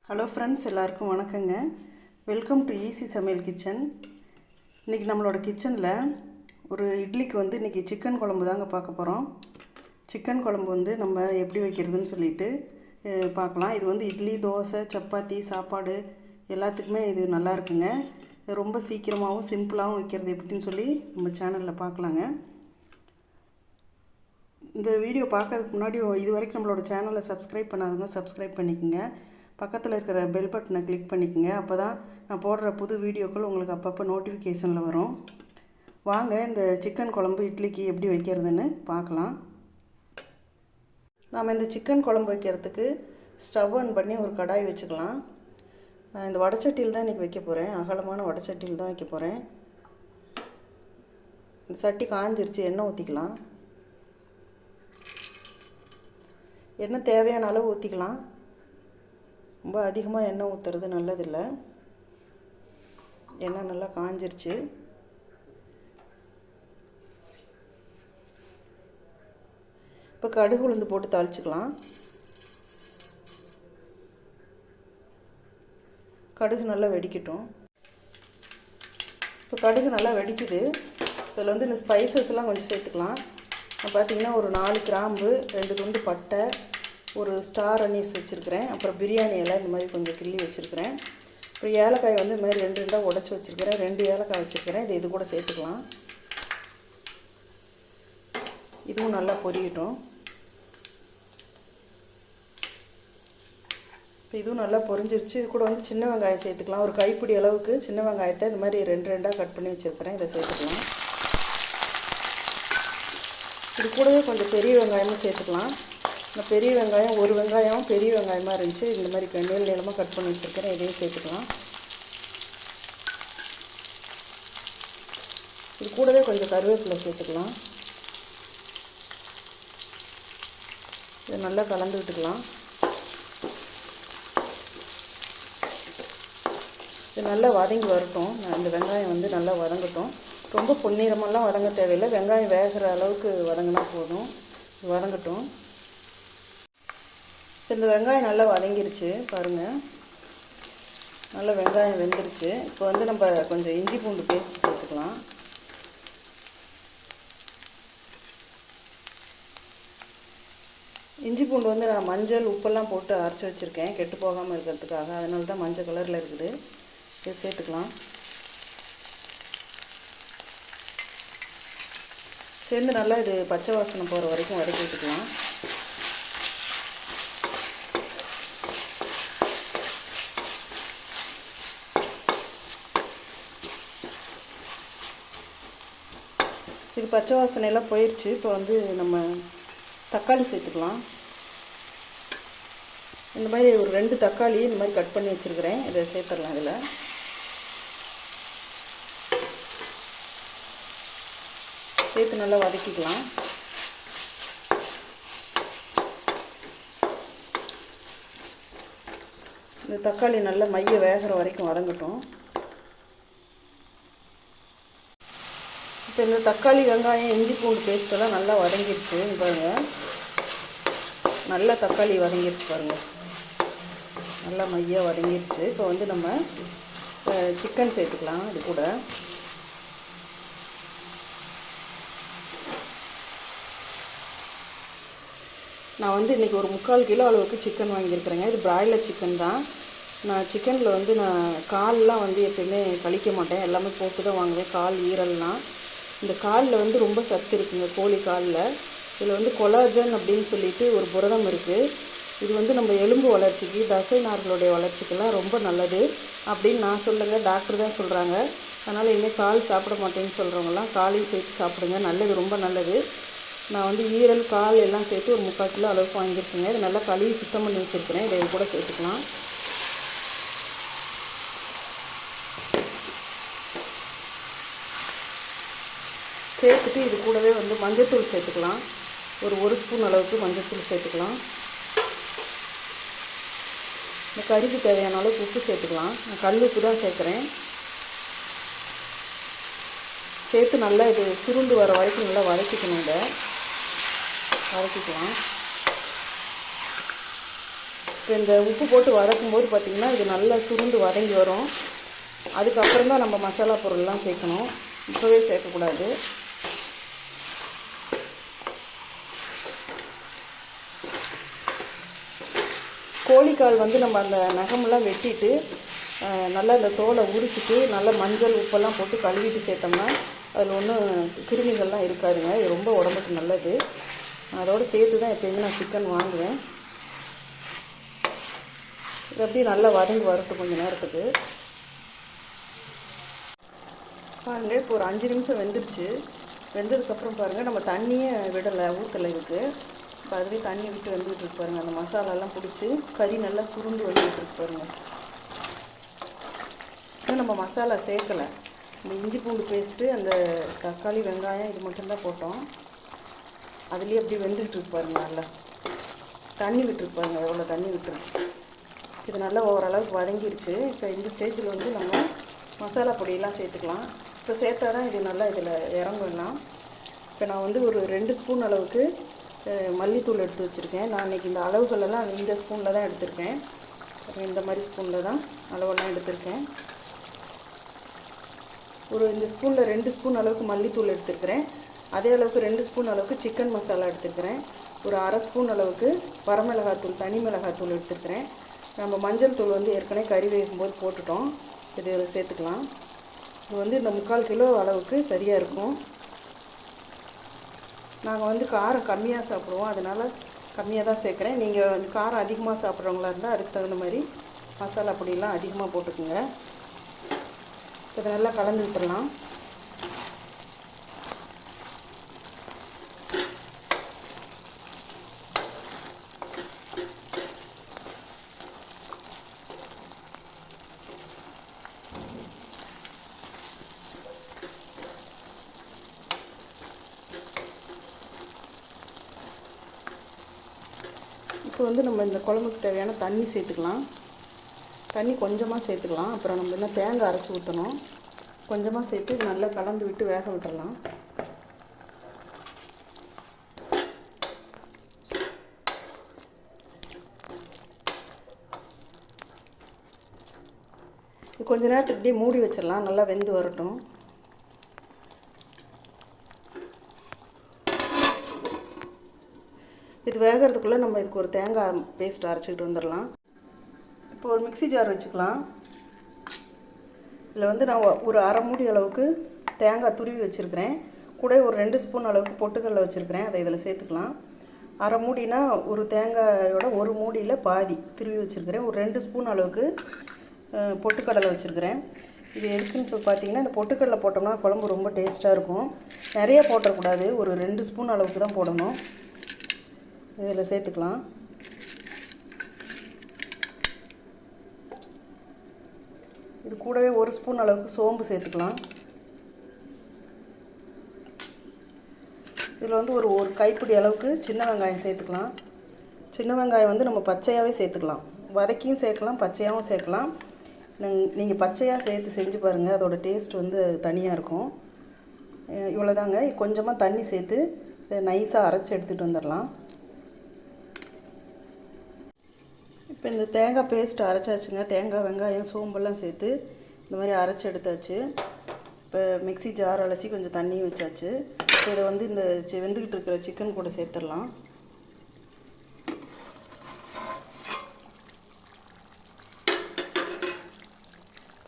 Hello friends, எல்லாருக்கும் வணக்கங்க. Welcome to easy சமையல் கிச்சன். இன்றைக்கி நம்மளோட கிச்சனில் ஒரு இட்லிக்கு இன்றைக்கி சிக்கன் குழம்பு தாங்க பார்க்க போகிறோம். சிக்கன் குழம்பு நம்ம எப்படி வைக்கிறதுன்னு சொல்லிட்டு பார்க்கலாம். இது இட்லி, தோசை, சப்பாத்தி, சாப்பாடு எல்லாத்துக்குமே இது நல்லா இருக்குங்க. ரொம்ப சீக்கிரமாகவும் சிம்பிளாகவும் வைக்கிறது எப்படின்னு சொல்லி நம்ம சேனலில் பார்க்கலாங்க. இந்த வீடியோ பார்க்கறதுக்கு முன்னாடி இது வரைக்கும் நம்மளோட சேனலை சப்ஸ்கிரைப் பண்ணாதவங்க சப்ஸ்கிரைப் பண்ணிக்கோங்க. பக்கத்தில் இருக்கிற பெல் பட்டனை கிளிக் பண்ணிக்கோங்க. அப்போ தான் நான் போடுற புது வீடியோக்கள் உங்களுக்கு அப்பப்போ நோட்டிஃபிகேஷனில் வரும். வாங்க இந்த சிக்கன் குழம்பு இட்லிக்கு எப்படி வைக்கிறதுன்னு பார்க்கலாம். நாம் இந்த சிக்கன் குழம்பு வைக்கிறதுக்கு ஸ்டவ் ஆன் பண்ணி ஒரு கடாய் வச்சுக்கலாம். நான் இந்த வடைச்சட்டியில் தான் இன்றைக்கி வைக்க போகிறேன். அகலமான வடைச்சட்டியில் தான் வைக்க போகிறேன். இந்த சட்டி காஞ்சிருச்சு. எண்ணெய் ஊற்றிக்கலாம். எண்ணெய் தேவையான அளவு ஊற்றிக்கலாம். ரொம்ப அதிகமாக எண்ணெய் ஊற்றுறது நல்லதில்லை. எண்ணெய் நல்லா காஞ்சிருச்சு. இப்போ கடுகு உளுந்து போட்டு தாளிச்சுக்கலாம். கடுகு நல்லா வெடிக்கட்டும். இப்போ கடுகு நல்லா வெடிக்குது. இதில் இந்த ஸ்பைசஸ்லாம் கொஞ்சம் சேர்த்துக்கலாம். பார்த்திங்கன்னா ஒரு 4 கிராம்பு, 2 துண்டு பட்டை, ஒரு ஸ்டார் அனீஸ் வச்சுருக்கிறேன். அப்புறம் பிரியாணி எல்லாம் இந்த மாதிரி கொஞ்சம் கிள்ளி வச்சுருக்கிறேன். அப்புறம் ஏலக்காய் இந்த மாதிரி 2 உடச்சி வச்சுருக்கிறேன். 2 ஏலக்காய் வச்சுருக்கிறேன். இது கூட சேர்த்துக்கலாம். இதுவும் நல்லா பொரியட்டும். இப்போ இதுவும் நல்லா பொரிஞ்சிருச்சு. இது கூட சின்ன வெங்காயம் சேர்த்துக்கலாம். ஒரு கைப்பிடி அளவுக்கு சின்ன வெங்காயத்தை இந்த மாதிரி 2 கட் பண்ணி வச்சுருக்கிறேன். இதை சேர்த்துக்கலாம். இது கூடவே கொஞ்சம் பெரிய வெங்காயமும் சேர்த்துக்கலாம். இந்த பெரிய வெங்காயம், ஒரு வெங்காயம் பெரிய வெங்காயமாக இருந்துச்சு. இந்த மாதிரி நீள நீளமாக கட் பண்ணி வச்சுருக்கிறேன். இதையும் சேர்த்துக்கலாம். இது கூடவே கொஞ்சம் கருவேப்பிலை சேர்த்துக்கலாம். இதை நல்லா கலந்து விட்டுக்கலாம். இது நல்லா வதங்கி வரட்டும். இந்த வெங்காயம் நல்லா வதங்கட்டும். ரொம்ப பொன்னிறமெல்லாம் வதங்க தேவையில்லை. வெங்காயம் வேகிற அளவுக்கு வதங்கினா போதும். வதங்கட்டும். இந்த வெங்காயம் நல்லா வதங்கிருச்சு பாருங்கள். நல்லா வெங்காயம் வெந்துருச்சு. இப்போ நம்ம கொஞ்சம் இஞ்சி பூண்டு பேஸ்ட் சேர்த்துக்கலாம். இஞ்சி பூண்டு நான் மஞ்சள் உப்பெல்லாம் போட்டு அரைச்சி வச்சுருக்கேன், கெட்டு போகாமல் இருக்கிறதுக்காக. அதனால தான் மஞ்சள் கலரில் இருக்குது. இதை சேர்த்துக்கலாம். சேர்ந்து நல்லா இது பச்சை வாசனை போகிற வரைக்கும் வதக்கி விட்டுக்கலாம். இது பச்சை வாசனையெல்லாம் போயிடுச்சு. இப்போ நம்ம தக்காளி சேர்த்துக்கலாம். இந்த மாதிரி ஒரு 2 தக்காளி இந்த மாதிரி கட் பண்ணி வச்சுருக்கிறேன். இதை சேர்த்துடலாம். இதில் சேர்த்து நல்லா வதக்கிக்கலாம். இந்த தக்காளி நல்லா மைய வேகிற வரைக்கும் வதங்கட்டும். இப்போ இந்த தக்காளி, வெங்காயம், இஞ்சி பூண்டு பேஸ்ட்டெல்லாம் நல்லா வதங்கிடுச்சு பாருங்கள். நல்லா தக்காளி வதங்கிடுச்சு பாருங்கள். நல்லா மையாக வதங்கிடுச்சு. இப்போ நம்ம சிக்கன் சேர்த்துக்கலாம். இது கூட நான் இன்றைக்கி ஒரு 3/4 கிலோ அளவுக்கு சிக்கன் வாங்கியிருக்கிறேங்க. இது பிராய்லர் சிக்கன் தான். நான் சிக்கனில் நான் கால்லாம் எப்பயுமே கழிக்க மாட்டேன். எல்லாமே போட்டு தான் வாங்குவேன். கால், ஈரல்லாம். இந்த காலில் ரொம்ப சத்து இருக்குங்க. கோழி காலில் இதில் கொலாஜன் அப்படின்னு சொல்லிட்டு ஒரு புரதம் இருக்குது. இது நம்ம எலும்பு வளர்ச்சிக்கு, தசை நார்களுடைய வளர்ச்சிக்கெல்லாம் ரொம்ப நல்லது அப்படின்னு நான் சொல்லுங்க. டாக்டர் தான் சொல்கிறாங்க. அதனால் இனிமேல் கால் சாப்பிட மாட்டேன்னு சொல்கிறவங்களாம் காலையும் சேர்த்து சாப்பிடுங்க. நல்லது, ரொம்ப நல்லது. நான் ஈரல், கால் எல்லாம் சேர்த்து ஒரு 3/4 கிலோ அளவுக்கு வாங்கியிருக்கேங்க. இது நல்லா கழுவி சுத்தம் பண்ணி வச்சுருக்கிறேன். இதை கூட சேர்த்துக்கலாம். சேர்த்துட்டு இது கூடவே மஞ்சள்தூள் சேர்த்துக்கலாம். ஒரு ஸ்பூன் அளவுக்கு மஞ்சள்தூள் சேர்த்துக்கலாம். இந்த கறிக்கு தேவையான அளவுக்கு உப்பு சேர்த்துக்கலாம். நான் கல் உப்பு தான் சேர்க்குறேன். சேர்த்து நல்லா இது சுருண்டு வர வரைக்கும் நல்லா வதக்கிக்கணும். இதை வதக்கிக்கலாம். இப்போ இந்த உப்பு போட்டு வதக்கும்போது பார்த்திங்கன்னா இது நல்லா சுருண்டு வதங்கி வரும். அதுக்கப்புறம் தான் நம்ம மசாலா பொருள்லாம் சேர்க்கணும், இப்போவே சேர்க்கக்கூடாது. கோழிக்கால் வந்து நம்ம அந்த நகமெல்லாம் வெட்டிட்டு நல்லா இந்த தோலை உரிச்சிட்டு நல்லா மஞ்சள் உப்பெல்லாம் போட்டு கழுவிட்டு சேர்த்தோம்னா அதில் ஒன்றும் கிருமிகள்லாம் இருக்காதுங்க. இது ரொம்ப உடம்புக்கு நல்லது. அதோடு சேர்த்து தான் எப்போயுமே நான் சிக்கன் வாங்குவேன். இது அப்படியே நல்லா வதங்கி வரட்டும் கொஞ்சம் நேரத்துக்கு. பாருங்கள், இப்போ ஒரு 5 நிமிஷம் வெந்துருச்சு. வெந்ததுக்கப்புறம் பாருங்கள், நம்ம தண்ணியே விடலை, ஊற்றலை இதுக்கு. இப்போ அதுவே தண்ணி விட்டு வெந்துக்கிட்டு இருக்கு பாருங்கள். அந்த மசாலாலாம் பிடிச்சி கறி நல்லா சுருண்டு வந்துக்கிட்டு இருக்கு பாருங்கள். இன்னும் நம்ம மசாலா சேர்க்கலை. இந்த இஞ்சி பூண்டு பேஸ்ட்டு, அந்த தக்காளி வெங்காயம் இது மட்டும்தான் போட்டோம். அதுலேயே அப்படி வெந்துக்கிட்டு இருக்கு பாருங்கள். நல்லா தண்ணி விட்டுருக்கு பாருங்கள், எவ்வளோ தண்ணி விட்டுருக்கு. இது நல்லா ஓரளவுக்கு வதங்கிருச்சு. இப்போ இந்த ஸ்டேஜில் வந்து நம்ம மசாலா பொடியெல்லாம் சேர்த்துக்கலாம். இப்போ சேர்த்தா தான் இது நல்லா இதில் இறங்கலாம். இப்போ நான் வந்து ஒரு 2 ஸ்பூன் அளவுக்கு மல்லித்தூள் எடுத்து வச்சுருக்கேன். நான் இன்றைக்கி இந்த அளவுகளெல்லாம் இந்த ஸ்பூனில் தான் எடுத்திருக்கேன். இந்த மாதிரி ஸ்பூனில் தான் அளவெல்லாம் எடுத்திருக்கேன். இந்த ஸ்பூனில் 2 ஸ்பூன் அளவுக்கு மல்லித்தூள் எடுத்துருக்கிறேன். அதே அளவுக்கு 2 ஸ்பூன் அளவுக்கு சிக்கன் மசாலா எடுத்துருக்கிறேன். ஒரு அரை ஸ்பூன் அளவுக்கு வரமிளகாத்தூள், தனி மிளகாத்தூள் எடுத்துருக்கிறேன். நம்ம மஞ்சள் தூள் வந்து ஏற்கனவே கறி வேகும்போது போட்டுட்டோம். இது சேர்த்துக்கலாம். இது வந்து இந்த 3/4 கிலோ அளவுக்கு சரியாக இருக்கும். நாங்கள் வந்து காரம் கம்மியாக சாப்பிடுவோம், அதனால் கம்மியாக தான் சேர்க்குறேன். நீங்கள் வந்து காரம் அதிகமாக சாப்பிட்றவங்களா இருந்தால் அதுக்கு தகுந்த மாதிரி மசாலா பொடியெல்லாம் அதிகமாக போட்டுக்குங்க. இதை நல்லா கலந்து விட்டுடலாம். இப்போ வந்து நம்ம இந்த குழம்புக்கு தேவையான தண்ணி சேர்த்துக்கலாம். தண்ணி கொஞ்சமாக சேர்த்துக்கலாம். அப்புறம் நம்ம என்ன தேங்காய் அரைச்சி ஊற்றணும். கொஞ்சமாக சேர்த்து நல்லா கலந்து விட்டு வேக விட்டுடலாம். இது கொஞ்ச நேரத்துக்கு இப்படியே மூடி வச்சிடலாம், நல்லா வெந்து வரட்டும். இது வேகிறதுக்குள்ளே நம்ம இதுக்கு ஒரு தேங்காய் பேஸ்ட் அரைச்சிக்கிட்டு வந்துடலாம். இப்போ ஒரு மிக்ஸி ஜார் வச்சுக்கலாம். இதில் வந்து நான் ஒரு அரை மூடி அளவுக்கு தேங்காய் துருவி வச்சுருக்கிறேன். கூட ஒரு 2 ஸ்பூன் அளவுக்கு பொட்டுக்கடலை வச்சுருக்கிறேன். அதை இதில் சேர்த்துக்கலாம். அரை மூடினா ஒரு தேங்காயோட ஒரு மூடியில் பாதி துருவி வச்சுருக்கிறேன். ஒரு 2 ஸ்பூன் அளவுக்கு பொட்டுக்கடலை வச்சுருக்கிறேன். இது எதுக்குன்னு சொல்லி பார்த்தீங்கன்னா, இந்த பொட்டுக்கடலை போட்டோம்னா குழம்பு ரொம்ப டேஸ்ட்டாக இருக்கும். நிறைய போட்டக்கூடாது, ஒரு 2 ஸ்பூன் அளவுக்கு தான் போடணும். இதில் சேர்த்துக்கலாம். இது கூடவே ஒரு ஸ்பூன் அளவுக்கு சோம்பு சேர்த்துக்கலாம். இதில் வந்து ஒரு கைப்பிடி அளவுக்கு சின்ன வெங்காயம் சேர்த்துக்கலாம். சின்ன வெங்காயம் வந்து நம்ம பச்சையாகவே சேர்த்துக்கலாம். வதக்கியும் சேர்க்கலாம், பச்சையாகவும் சேர்க்கலாம். நீங்கள் பச்சையாக சேர்த்து செஞ்சு பாருங்கள், அதோடய டேஸ்ட் வந்து தனியாக இருக்கும். இவ்வளோதாங்க. கொஞ்சமாக தண்ணி சேர்த்து இதை நைஸாக அரைச்சி எடுத்துகிட்டு வந்துடலாம். இப்போ இந்த தேங்காய் பேஸ்ட் அரைச்சாச்சுங்க. தேங்காய், வெங்காயம், சோம்பெல்லாம் சேர்த்து இந்த மாதிரி அரைச்சி எடுத்தாச்சு. இப்போ மிக்ஸி ஜார் அலசி கொஞ்சம் தண்ணியும் வச்சாச்சு. இப்போ இதை வந்து இந்த வெந்துக்கிட்டு இருக்கிற சிக்கன் கூட சேர்த்துடலாம்.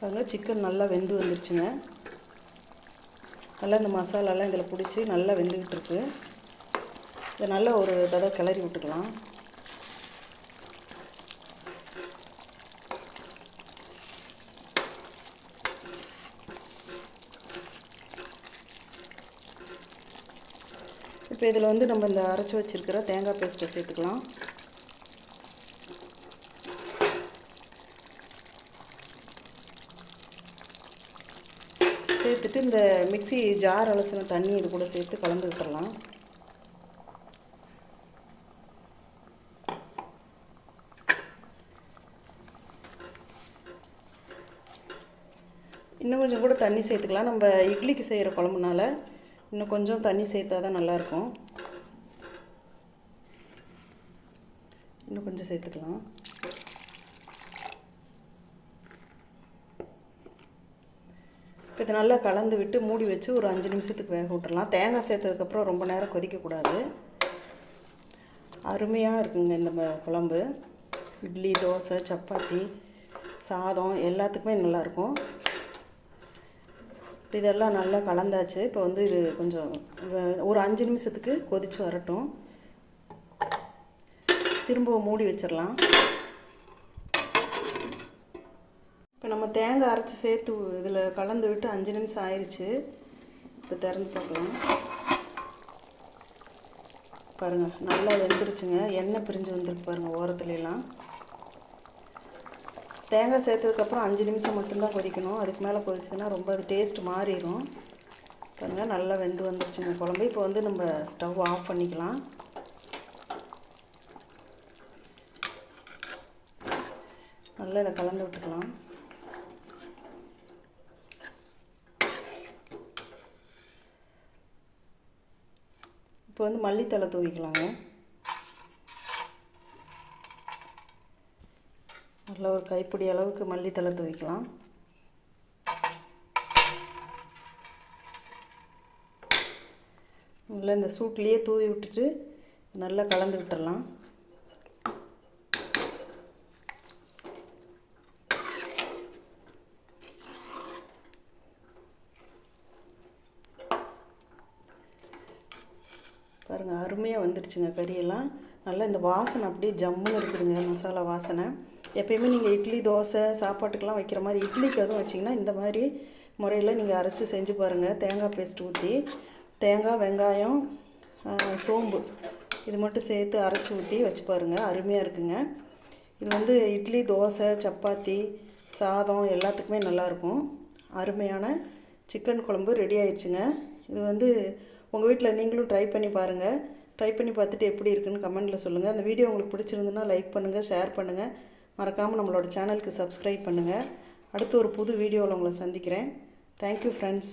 பாருங்கள், சிக்கன் நல்லா வெந்து வந்துருச்சுங்க. நல்லா இந்த மசாலாலாம் இதில் பிடிச்சி நல்லா வெந்துக்கிட்டு இருக்கு. இதை நல்லா ஒரு தடவை கிளறி விட்டுக்கலாம். இப்போ இதில் வந்து நம்ம இந்த அரைச்சி வச்சுருக்கிற தேங்காய் பேஸ்ட்டை சேர்த்துக்கலாம். சேர்த்துட்டு இந்த மிக்ஸி ஜார் அலசின தண்ணி இது கூட சேர்த்து கலந்து விட்டுடலாம். இன்னும் கொஞ்சம் கூட தண்ணி சேர்த்துக்கலாம். நம்ம இட்லிக்கு செய்கிற குழம்புனால இன்னும் கொஞ்சம் தண்ணி சேர்த்தா தான் நல்லாயிருக்கும். இன்னும் கொஞ்சம் சேர்த்துக்கலாம். இப்போ இது நல்லா கலந்து விட்டு மூடி வச்சு ஒரு 5 நிமிஷத்துக்கு வேக விட்டுறலாம். தேங்காய் சேர்த்ததுக்கப்புறம் ரொம்ப நேரம் கொதிக்கக்கூடாது. அருமையாக இருக்குங்க இந்த குழம்பு. இட்லி, தோசை, சப்பாத்தி, சாதம் எல்லாத்துக்குமே நல்லாயிருக்கும். இதெல்லாம் நல்லா கலந்தாச்சு. இப்போ வந்து இது கொஞ்சம் ஒரு 5 நிமிஷத்துக்கு கொதித்து வரட்டும். திரும்ப மூடி வச்சிடலாம். இப்போ நம்ம தேங்காய் அரைச்சி சேர்த்து இதில் கலந்து விட்டு 5 நிமிஷம் ஆயிடுச்சு. இப்போ திறந்து பார்க்கலாம். பாருங்கள், நல்லா வெந்துருச்சுங்க. எண்ணெய் பிரிஞ்சு வந்துருக்கு பாருங்கள் ஓரத்துலலாம். தேங்காய் சேர்த்ததுக்கப்புறம் 5 நிமிஷம் மட்டும்தான் கொதிக்கணும். அதுக்கு மேலே கொதிச்சுன்னா ரொம்ப அது டேஸ்ட் மாறிடும். பாருங்கள், நல்லா வெந்து வந்துருச்சுங்க குழம்பு. இப்போ வந்து நம்ம ஸ்டவ் ஆஃப் பண்ணிக்கலாம். நல்லா இதை கலந்து விட்டுக்கலாம். இப்போ வந்து மல்லித்தழை தூவிக்கலாங்க. நல்லா ஒரு கைப்பிடி அளவுக்கு மல்லித்தழை தூவிக்கலாம். நல்லா இந்த சூட்லேயே தூவி விட்டுட்டு நல்லா கலந்து விட்டுடலாம். பாருங்கள், அருமையாக வந்துடுச்சுங்க கறியெல்லாம். நல்லா இந்த வாசனை அப்படியே ஜம்முன்னு இருக்குதுங்க, மசாலா வாசனை. எப்பயுமே நீங்கள் இட்லி, தோசை, சாப்பாட்டுக்கெல்லாம் வைக்கிற மாதிரி இட்லிக்கு அதுவும் வச்சிங்கன்னா இந்த மாதிரி முறையில் நீங்கள் அரைச்சி செஞ்சு பாருங்கள். தேங்காய் பேஸ்ட் ஊற்றி, தேங்காய், வெங்காயம், சோம்பு இது மட்டும் சேர்த்து அரைச்சி ஊற்றி வச்சு பாருங்கள். அருமையாக இருக்குங்க. இது வந்து இட்லி, தோசை, சப்பாத்தி, சாதம் எல்லாத்துக்குமே நல்லாயிருக்கும். அருமையான சிக்கன் குழம்பு ரெடி ஆயிடுச்சுங்க. இது வந்து உங்கள் வீட்டில் நீங்களும் ட்ரை பண்ணி பாருங்கள். ட்ரை பண்ணி பார்த்துட்டு எப்படி இருக்குன்னு கமெண்ட்டில் சொல்லுங்கள். அந்த வீடியோ உங்களுக்கு பிடிச்சிருந்துன்னா லைக் பண்ணுங்கள், ஷேர் பண்ணுங்கள். மறக்காமல் நம்மளோட சேனலுக்கு சப்ஸ்கிரைப் பண்ணுங்கள். அடுத்து ஒரு புது வீடியோவில் உங்களை சந்திக்கிறேன். Thank you friends.